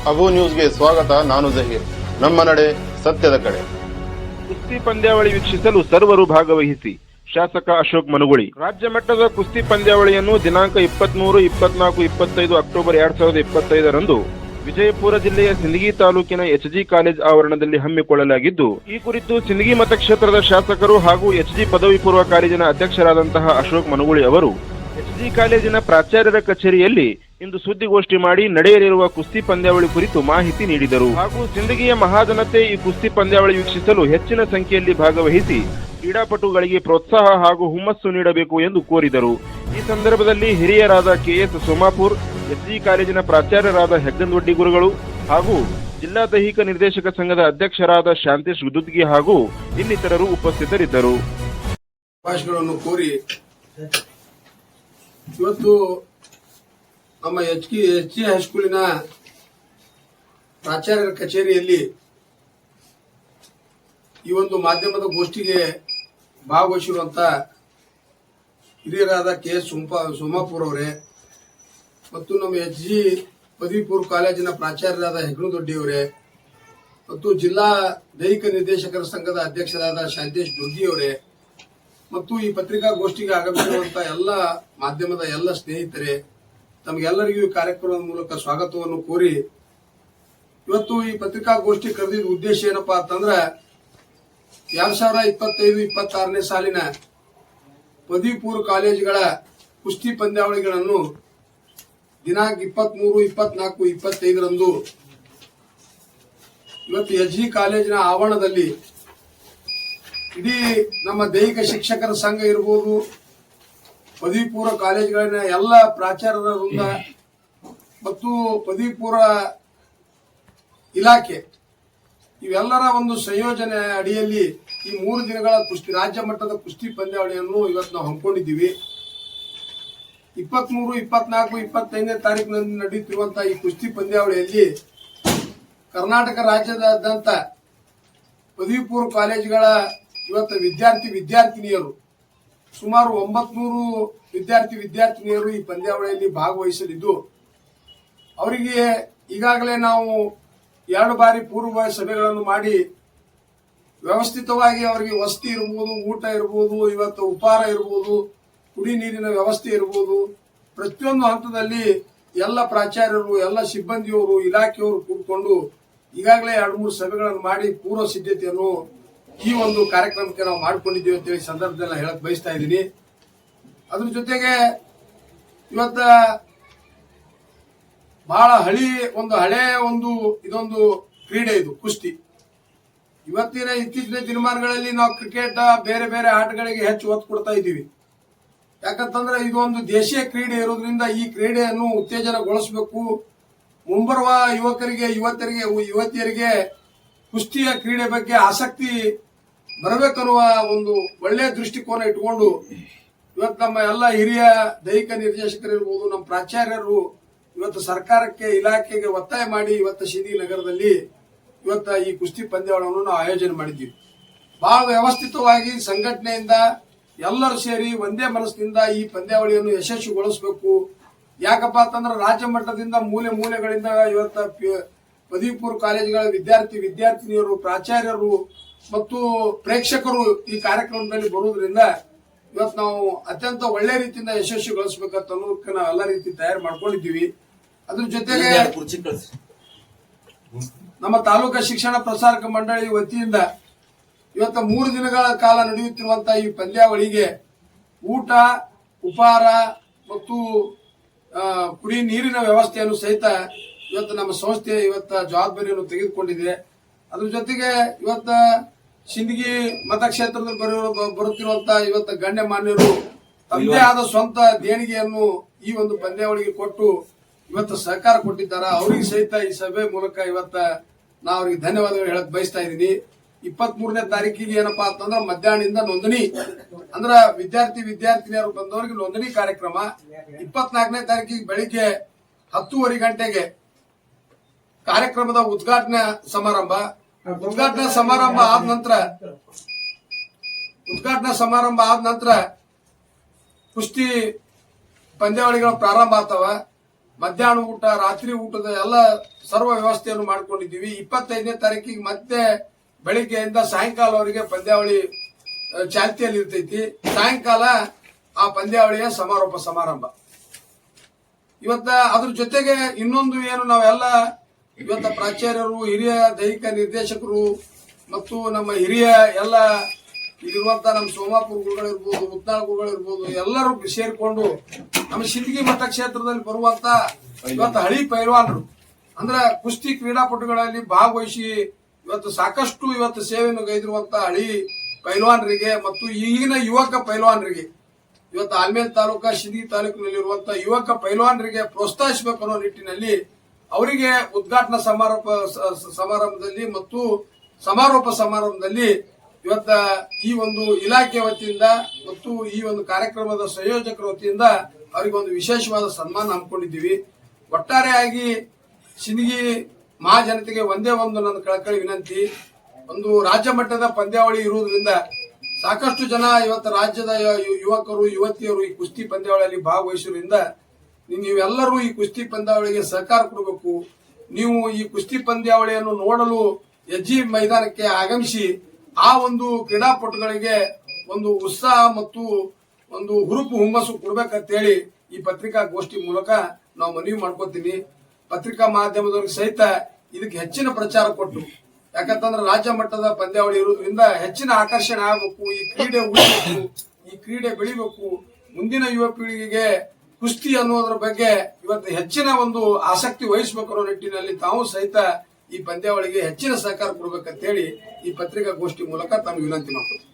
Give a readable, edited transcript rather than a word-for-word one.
ಅಬು ನ್ಯೂಸ್ಗೆ ಸ್ವಾಗತ. ನಾನು ಜಹೀರ್. ನಮ್ಮ ನಡೆ ಸತ್ಯದ ಕಡೆ. ಕುಸ್ತಿ ಪಂದ್ಯಾವಳಿ ವೀಕ್ಷಿಸಲು ಸರ್ವರು ಭಾಗವಹಿಸಿ. ಶಾಸಕ ಅಶೋಕ್ ಮನುಗುಳಿ. ರಾಜ್ಯ ಮಟ್ಟದ ಕುಸ್ತಿ ಪಂದ್ಯಾವಳಿಯನ್ನು ದಿನಾಂಕ 23, 24, 25 ಅಕ್ಟೋಬರ್ 2025ರಂದು ವಿಜಯಪುರ ಜಿಲ್ಲೆಯ ಸಿಂದಗಿ ತಾಲೂಕಿನ ಎಚ್ಜಿ ಕಾಲೇಜ್ ಆವರಣದಲ್ಲಿ ಹಮ್ಮಿಕೊಳ್ಳಲಾಗಿದ್ದು, ಈ ಕುರಿತು ಸಿಂದಗಿ ಮತಕ್ಷೇತ್ರದ ಶಾಸಕರು ಹಾಗೂ ಎಚ್ಜಿ ಪದವಿ ಪೂರ್ವ ಕಾಲೇಜಿನ ಅಧ್ಯಕ್ಷರಾದಂತಹ ಅಶೋಕ್ ಮನುಗುಳಿ ಅವರು ಎಚ್ಜಿ ಕಾಲೇಜಿನ ಪ್ರಾಚಾರ್ಯರ ಕಚೇರಿಯಲ್ಲಿ ಇಂದು ಸುದ್ದಿಗೋಷ್ಠಿ ಮಾಡಿ ನಡೆಯಲಿರುವ ಕುಸ್ತಿ ಪಂದ್ಯಾವಳಿ ಕುರಿತು ಮಾಹಿತಿ ನೀಡಿದರು. ಹಾಗೂ ಸಿಂದಗಿಯ ಮಹಾಜನತೆ ಈ ಕುಸ್ತಿ ಪಂದ್ಯಾವಳಿ ವೀಕ್ಷಿಸಲು ಹೆಚ್ಚಿನ ಸಂಖ್ಯೆಯಲ್ಲಿ ಭಾಗವಹಿಸಿ ಕ್ರೀಡಾಪಟುಗಳಿಗೆ ಪ್ರೋತ್ಸಾಹ ಹಾಗೂ ಹುಮ್ಮಸ್ಸು ನೀಡಬೇಕು ಎಂದು ಕೋರಿದರು. ಈ ಸಂದರ್ಭದಲ್ಲಿ ಹಿರಿಯರಾದ ಕೆಎಸ್ ಸೋಮಾಪುರ್, ಎಸ್ಜಿ ಕಾಲೇಜಿನ ಪ್ರಾಚಾರ್ಯರಾದ ಹೆಗ್ಗಂದೊಡ್ಡಿ ಗುರುಗಳು ಹಾಗೂ ಜಿಲ್ಲಾ ದೈಹಿಕ ನಿರ್ದೇಶಕ ಸಂಘದ ಅಧ್ಯಕ್ಷರಾದ ಶಾಂತೇಶ್ ಗುದುದ್ಗಿ ಹಾಗೂ ಇನ್ನಿತರರು ಉಪಸ್ಥಿತರಿದ್ದರು. ಇವತ್ತು ನಮ್ಮ ಎಚ್ ಹೈಸ್ಕೂಲಿನ ಪ್ರಾಚಾರ್ಯರ ಕಚೇರಿಯಲ್ಲಿ ಈ ಒಂದು ಮಾಧ್ಯಮದ ಗೋಷ್ಠಿಗೆ ಭಾಗವಹಿಸಿರುವಂತ ಹಿರಿಯರಾದ ಕೆಎಸ್ ಸೋಮಾಪುರ್ ಅವರೇ ಮತ್ತು ನಮ್ಮ ಎಚ್ಜಿ ಪದವಿ ಪೂರ್ವ ಕಾಲೇಜಿನ ಪ್ರಾಚಾರ್ಯರಾದ ಹೆಗ್ಗನದೊಡ್ಡಿ ಅವರೇ ಮತ್ತು ಜಿಲ್ಲಾ ದೈಹಿಕ ನಿರ್ದೇಶಕರ ಸಂಘದ ಅಧ್ಯಕ್ಷರಾದ ಶಾಂತೇಶ್ ದುರ್ಗಿ ಅವರೇ ಮತ್ತು ಈ ಪತ್ರಿಕಾಗೋಷ್ಠಿಗೆ ಆಗಮಿಸಿರುವಂತಹ ಎಲ್ಲ ಮಾಧ್ಯಮದ ಎಲ್ಲ ಸ್ನೇಹಿತರೆ, ತಮಗೆಲ್ಲರಿಗೂ ಈ ಕಾರ್ಯಕ್ರಮದ ಮೂಲಕ ಸ್ವಾಗತವನ್ನು ಕೋರಿ, ಇವತ್ತು ಈ ಪತ್ರಿಕಾಗೋಷ್ಠಿ ಕರೆದಿದ್ದ ಉದ್ದೇಶ ಏನಪ್ಪಾ ಅಂತಂದ್ರೆ 2025-26ನೇ ಸಾಲಿನ ಪದವಿ ಪೂರ್ವ ಕಾಲೇಜುಗಳ ಕುಸ್ತಿ ಪಂದ್ಯಾವಳಿಗಳನ್ನು ದಿನಾಂಕ 23, 24, 25ರಂದು ಇವತ್ತು ಎಚ್ಜಿ ಕಾಲೇಜಿನ ಆವರಣದಲ್ಲಿ ಇಡೀ ನಮ್ಮ ದೈಹಿಕ ಶಿಕ್ಷಕರ ಸಂಘ ಇರಬಹುದು, ಪದವಿ ಪೂರ್ವ ಕಾಲೇಜುಗಳಿನ ಎಲ್ಲ ಪ್ರಾಚಾರ್ಯರ ವೃಂದ ಮತ್ತು ಪದವಿ ಪೂರ್ವ ಇಲಾಖೆ ಇವೆಲ್ಲರ ಒಂದು ಸಂಯೋಜನೆ ಅಡಿಯಲ್ಲಿ ಈ 3 ದಿನಗಳ ಕುಸ್ತಿ ರಾಜ್ಯ ಮಟ್ಟದ ಕುಸ್ತಿ ಪಂದ್ಯಾವಳಿಯನ್ನು ಇವತ್ತು ನಾವು ಹಮ್ಮಿಕೊಂಡಿದ್ದೀವಿ. 23, 24, 25ನೇ ತಾರೀಕಿನಲ್ಲಿ ನಡೆಯುತ್ತಿರುವಂತಹ ಈ ಕುಸ್ತಿ ಪಂದ್ಯಾವಳಿಯಲ್ಲಿ ಕರ್ನಾಟಕ ರಾಜ್ಯದಾದ್ಯಂತ ಪದವಿ ಪೂರ್ವ ಕಾಲೇಜುಗಳ ಇವತ್ತು ವಿದ್ಯಾರ್ಥಿನಿಯರು ಸುಮಾರು 900 ವಿದ್ಯಾರ್ಥಿನಿಯರು ಈ ಪಂದ್ಯಾವಳಿಯಲ್ಲಿ ಭಾಗವಹಿಸಲಿದ್ದು, ಅವರಿಗೆ ಈಗಾಗಲೇ ನಾವು 2 ಬಾರಿ ಪೂರ್ವಭಾವಿ ಸಭೆಗಳನ್ನು ಮಾಡಿ ವ್ಯವಸ್ಥಿತವಾಗಿ ಅವರಿಗೆ ವಸತಿ ಇರಬಹುದು, ಊಟ ಇರಬಹುದು, ಇವತ್ತು ಉಪಹಾರ ಇರಬಹುದು, ಕುಡಿ ನೀರಿನ ವ್ಯವಸ್ಥೆ ಇರಬಹುದು, ಪ್ರತಿಯೊಂದು ಹಂತದಲ್ಲಿ ಎಲ್ಲ ಪ್ರಾಚಾರ್ಯರು, ಎಲ್ಲ ಸಿಬ್ಬಂದಿಯವರು, ಇಲಾಖೆಯವರು ಕೂಡಿಕೊಂಡು ಈಗಾಗಲೇ 2-3 ಸಭೆಗಳನ್ನು ಮಾಡಿ ಪೂರ್ವ ಸಿದ್ಧತೆಯನ್ನು ಈ ಒಂದು ಕಾರ್ಯಕ್ರಮಕ್ಕೆ ನಾವು ಮಾಡಿಕೊಂಡಿದ್ದೀವಿ ಅಂತ ಹೇಳಿ ಸಂದರ್ಭದಲ್ಲಿ ಹೇಳಕ್ ಬಯಸ್ತಾ ಇದ್ದೀನಿ. ಅದ್ರ ಜೊತೆಗೆ ಇವತ್ತ ಬಹಳ ಹಳೆ ಇದೊಂದು ಕ್ರೀಡೆ, ಇದು ಕುಸ್ತಿ. ಇತ್ತೀಚಿನ ದಿನಮಾನಗಳಲ್ಲಿ ನಾವು ಕ್ರಿಕೆಟ್ ಬೇರೆ ಬೇರೆ ಆಟಗಳಿಗೆ ಹೆಚ್ಚು ಒತ್ತು ಕೊಡ್ತಾ ಇದ್ದೀವಿ. ಯಾಕಂತಂದ್ರೆ ಇದೊಂದು ದೇಶೀಯ ಕ್ರೀಡೆ ಇರೋದ್ರಿಂದ ಈ ಕ್ರೀಡೆಯನ್ನು ಉತ್ತೇಜನಗೊಳಿಸಬೇಕು. ಮುಂಬರುವ ಯುವತಿಯರಿಗೆ ಕುಸ್ತಿಯ ಕ್ರೀಡೆ ಬಗ್ಗೆ ಆಸಕ್ತಿ ಬರಬೇಕನ್ನುವ ಒಂದು ಒಳ್ಳೆಯ ದೃಷ್ಟಿಕೋನ ಇಟ್ಕೊಂಡು ಇವತ್ತು ನಮ್ಮ ಎಲ್ಲ ಹಿರಿಯ ದೈಹಿಕ ನಿರ್ದೇಶಕರಿರ್ಬೋದು, ನಮ್ಮ ಪ್ರಾಚಾರ್ಯರು ಇವತ್ತು ಸರ್ಕಾರಕ್ಕೆ, ಇಲಾಖೆಗೆ ಒತ್ತಾಯ ಮಾಡಿ ಇವತ್ತು ಸಿಂದಗಿ ನಗರದಲ್ಲಿ ಇವತ್ತು ಈ ಕುಸ್ತಿ ಪಂದ್ಯಾವಳಿಯನ್ನು ನಾವು ಆಯೋಜನೆ ಮಾಡಿದ್ದೀವಿ. ಬಹಳ ವ್ಯವಸ್ಥಿತವಾಗಿ ಸಂಘಟನೆಯಿಂದ ಎಲ್ಲರೂ ಸೇರಿ ಒಂದೇ ಮನಸ್ಸಿನಿಂದ ಈ ಪಂದ್ಯಾವಳಿಯನ್ನು ಯಶಸ್ವಿಗೊಳಿಸಬೇಕು. ಯಾಕಪ್ಪ ಅಂತಂದ್ರೆ ರಾಜ್ಯ ಮಟ್ಟದಿಂದ ಮೂಲೆಗಳಿಂದ ಇವತ್ತು ಪದವಿ ಪೂರ್ವ ಕಾಲೇಜುಗಳ ವಿದ್ಯಾರ್ಥಿನಿಯರು, ಪ್ರಾಚಾರ್ಯರು ಮತ್ತು ಪ್ರೇಕ್ಷಕರು ಈ ಕಾರ್ಯಕ್ರಮದಲ್ಲಿ ಬರುವುದರಿಂದ ಇವತ್ತು ನಾವು ಅತ್ಯಂತ ಒಳ್ಳೆ ರೀತಿಯಿಂದ ಯಶಸ್ವಿಗೊಳಿಸಬೇಕಂತ ಅನ್ನೋದಕ್ಕೆ ನಾವು ಎಲ್ಲ ರೀತಿ ತಯಾರು ಮಾಡ್ಕೊಂಡಿದ್ದೀವಿ. ಅದ್ರ ಜೊತೆಗೆ ನಮ್ಮ ತಾಲೂಕಾ ಶಿಕ್ಷಣ ಪ್ರಸಾರಕ ಮಂಡಳಿ ವತಿಯಿಂದ ಇವತ್ತು 3 ದಿನಗಳ ಕಾಲ ನಡೆಯುತ್ತಿರುವಂತಹ ಈ ಪಂದ್ಯಾವಳಿಗೆ ಊಟ, ಉಪಹಾರ ಮತ್ತು ಕುಡಿ ನೀರಿನ ವ್ಯವಸ್ಥೆಯನ್ನು ಸಹಿತ ಇವತ್ತು ನಮ್ಮ ಸಂಸ್ಥೆ ಜವಾಬ್ದಾರಿಯನ್ನು ತೆಗೆದುಕೊಂಡಿದೆ. ಅದ್ರ ಜೊತೆಗೆ ಇವತ್ತ ಸಿಂದಗಿ ಮತಕ್ಷೇತ್ರದಲ್ಲಿ ಬರುತ್ತಿರುವಂತಹ ಇವತ್ತು ಗಣ್ಯಮಾನ್ಯರು ತಮ್ಮದೇ ಆದ ಸ್ವಂತ ದೇಣಿಗೆಯನ್ನು ಈ ಒಂದು ಪಂದ್ಯಾವಳಿಗೆ ಕೊಟ್ಟು ಇವತ್ತು ಸಹಕಾರ ಕೊಟ್ಟಿದ್ದಾರೆ. ಅವರಿಗೆ ಸಹಿತ ಈ ಸಭೆ ಮೂಲಕ ಇವತ್ತ ನಾ ಅವರಿಗೆ ಧನ್ಯವಾದಗಳು ಹೇಳಕ್ ಬಯಸ್ತಾ ಇದ್ದೀನಿ. 23ನೇ ತಾರೀಕಿಗೆ ಏನಪ್ಪಾ ಅಂತಂದ್ರೆ ಮಧ್ಯಾಹ್ನದಿಂದ ನೋಂದಣಿ, ಅಂದ್ರ ವಿದ್ಯಾರ್ಥಿನಿಯರು ಬಂದವರಿಗೆ ನೋಂದಣಿ ಕಾರ್ಯಕ್ರಮ. 24ನೇ ತಾರೀಕಿಗೆ ಬೆಳಿಗ್ಗೆ 10:30 ಗಂಟೆಗೆ ಕಾರ್ಯಕ್ರಮದ ಉದ್ಘಾಟನಾ ಸಮಾರಂಭ ಆದ ನಂತರ ಕುಸ್ತಿ ಪಂದ್ಯಾವಳಿಗಳು ಪ್ರಾರಂಭ ಆಗ್ತಾವ. ಮಧ್ಯಾಹ್ನ ಊಟ, ರಾತ್ರಿ ಊಟದ ಎಲ್ಲ ಸರ್ವ ವ್ಯವಸ್ಥೆಯನ್ನು ಮಾಡ್ಕೊಂಡಿದ್ದೀವಿ. 25ನೇ ತಾರೀಕಿಗೆ ಮತ್ತೆ ಬೆಳಿಗ್ಗೆಯಿಂದ ಸಾಯಂಕಾಲವರೆಗೆ ಪಂದ್ಯಾವಳಿ ಚಾಲ್ತಿಯಲ್ಲಿ ಇರ್ತೈತಿ. ಸಾಯಂಕಾಲ ಆ ಪಂದ್ಯಾವಳಿಯ ಸಮಾರೋಪ ಸಮಾರಂಭ. ಇವತ್ತ ಅದ್ರ ಜೊತೆಗೆ ಇನ್ನೊಂದು ಏನು ನಾವೆಲ್ಲ ಇವತ್ತ ಪ್ರಾಚಾರ್ಯರು, ಹಿರಿಯ ದೈಹಿಕ ನಿರ್ದೇಶಕರು ಮತ್ತು ನಮ್ಮ ಹಿರಿಯ ಎಲ್ಲ ಇಲ್ಲಿರುವಂತ ನಮ್ಮ ಸೋಮಾಪುರ ಗುರುಗಳಿರ್ಬೋದು, ಉತ್ನಾಳ ಗುರುಗಳಿರ್ಬೋದು, ಎಲ್ಲರೂ ಸೇರಿಕೊಂಡು ನಮ್ಮ ಸಿಂದಗಿ ಮಠ ಕ್ಷೇತ್ರದಲ್ಲಿ ಬರುವಂತ ಇವತ್ತು ಹಳಿ ಪೈಲ್ವಾನರು ಅಂದ್ರೆ ಕುಸ್ತಿ ಕ್ರೀಡಾಪಟುಗಳಲ್ಲಿ ಭಾಗವಹಿಸಿ ಇವತ್ತು ಸಾಕಷ್ಟು ಇವತ್ತು ಸೇವೆಯನ್ನು ಗೈದಿರುವಂತ ಹಳಿ ಪೈಲ್ವಾನರಿಗೆ ಮತ್ತು ಈಗಿನ ಯುವಕ ಪೈಲ್ವಾನರಿಗೆ ಇವತ್ತು ಆಲ್ಮೇಲ್ ತಾಲೂಕಾ ಸಿಂದಗಿ ತಾಲೂಕಿನಲ್ಲಿರುವಂತಹ ಯುವಕ ಪೈಲ್ವಾನರಿಗೆ ಪ್ರೋತ್ಸಾಹಿಸಬೇಕು ಅನ್ನೋ ನಿಟ್ಟಿನಲ್ಲಿ ಅವರಿಗೆ ಉದ್ಘಾಟನಾ ಸಮಾರಂಭದಲ್ಲಿ ಮತ್ತು ಸಮಾರೋಪ ಸಮಾರಂಭದಲ್ಲಿ ಇವತ್ತ ಈ ಒಂದು ಇಲಾಖೆ ವತಿಯಿಂದ ಮತ್ತು ಈ ಒಂದು ಕಾರ್ಯಕ್ರಮದ ಸಂಯೋಜಕರ ವತಿಯಿಂದ ಅವರಿಗೆ ಒಂದು ವಿಶೇಷವಾದ ಸನ್ಮಾನ ಹಮ್ಮಿಕೊಂಡಿದ್ದೀವಿ. ಒಟ್ಟಾರೆಯಾಗಿ ಸಿಂದಗಿ ಮಹಾಜನತೆಗೆ ಒಂದೇ ಒಂದು ನನ್ನ ಕಳಕಳಿ ವಿನಂತಿ, ಒಂದು ರಾಜ್ಯ ಮಟ್ಟದ ಪಂದ್ಯಾವಳಿ ಇರುವುದರಿಂದ ಸಾಕಷ್ಟು ಜನ ಇವತ್ತು ರಾಜ್ಯದ ಯುವಕರು ಯುವತಿಯರು ಈ ಕುಸ್ತಿ ಪಂದ್ಯಾವಳಿಯಲ್ಲಿ ಭಾಗವಹಿಸುವುದರಿಂದ ನೀವೆಲ್ಲರೂ ಈ ಕುಸ್ತಿ ಪಂದ್ಯಾವಳಿಗೆ ಸಹಕಾರ ಕೊಡಬೇಕು. ನೀವು ಈ ಕುಸ್ತಿ ಪಂದ್ಯಾವಳಿಯನ್ನು ನೋಡಲು ಎಜ್ಜಿ ಮೈದಾನಕ್ಕೆ ಆಗಮಿಸಿ ಆ ಒಂದು ಕ್ರೀಡಾಪಟುಗಳಿಗೆ ಒಂದು ಉತ್ಸಾಹ ಮತ್ತು ಒಂದು ಹುರುಪು ಹುಮ್ಮಸ್ಸು ಕೊಡ್ಬೇಕಂತೇಳಿ ಈ ಪತ್ರಿಕಾಗೋಷ್ಠಿ ಮೂಲಕ ನಾವು ಮನವಿ ಮಾಡ್ಕೋತೀನಿ. ಪತ್ರಿಕಾ ಮಾಧ್ಯಮದವ್ರಿಗೆ ಸಹಿತ ಇದಕ್ಕೆ ಹೆಚ್ಚಿನ ಪ್ರಚಾರ ಕೊಟ್ಟು, ಯಾಕಂತಂದ್ರೆ ರಾಜ್ಯ ಮಟ್ಟದ ಪಂದ್ಯಾವಳಿ ಇರೋದ್ರಿಂದ ಹೆಚ್ಚಿನ ಆಕರ್ಷಣೆ ಆಗಬೇಕು, ಈ ಕ್ರೀಡೆ ಉಳಿಬೇಕು, ಈ ಕ್ರೀಡೆ ಬೆಳಿಬೇಕು, ಮುಂದಿನ ಯುವ ಪೀಳಿಗೆಗೆ ಕುಸ್ತಿ ಅನ್ನೋದ್ರ ಬಗ್ಗೆ ಇವತ್ತು ಹೆಚ್ಚಿನ ಒಂದು ಆಸಕ್ತಿ ವಹಿಸಬೇಕು ಅನ್ನೋ ನಿಟ್ಟಿನಲ್ಲಿ ತಾವು ಸಹಿತ ಈ ಪಂದ್ಯಾವಳಿಗೆ ಹೆಚ್ಚಿನ ಸಹಕಾರ ಕೊಡಬೇಕಂತ ಹೇಳಿ ಈ ಪತ್ರಿಕಾಗೋಷ್ಠಿ ಮೂಲಕ ತಮಗೆ ವಿನಂತಿ ಮಾಡ್ತೀನಿ.